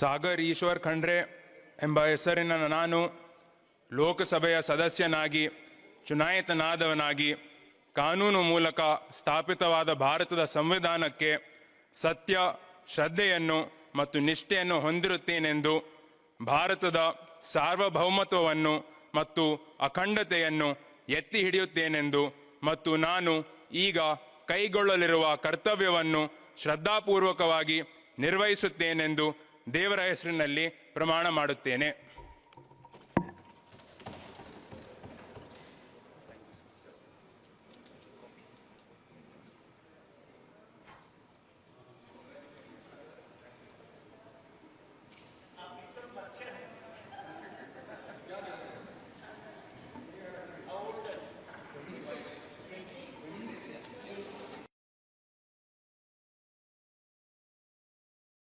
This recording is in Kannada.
ಸಾಗರ್ ಈಶ್ವರ್ ಖಂಡ್ರೆ ಎಂಬ ಹೆಸರಿನ ನಾನು ಲೋಕಸಭೆಯ ಸದಸ್ಯನಾಗಿ ಚುನಾಯಿತನಾದವನಾಗಿ ಕಾನೂನು ಮೂಲಕ ಸ್ಥಾಪಿತವಾದ ಭಾರತದ ಸಂವಿಧಾನಕ್ಕೆ ಸತ್ಯ, ಶ್ರದ್ಧೆಯನ್ನು ಮತ್ತು ನಿಷ್ಠೆಯನ್ನು ಹೊಂದಿರುತ್ತೇನೆಂದು, ಭಾರತದ ಸಾರ್ವಭೌಮತ್ವವನ್ನು ಮತ್ತು ಅಖಂಡತೆಯನ್ನು ಎತ್ತಿ ಹಿಡಿಯುತ್ತೇನೆಂದು ಮತ್ತು ನಾನು ಈಗ ಕೈಗೊಳ್ಳಲಿರುವ ಕರ್ತವ್ಯವನ್ನು ಶ್ರದ್ಧಾಪೂರ್ವಕವಾಗಿ ನಿರ್ವಹಿಸುತ್ತೇನೆಂದು ದೇವರ ಹೆಸರಿನಲ್ಲಿ ಪ್ರಮಾಣ ಮಾಡುತ್ತೇನೆ.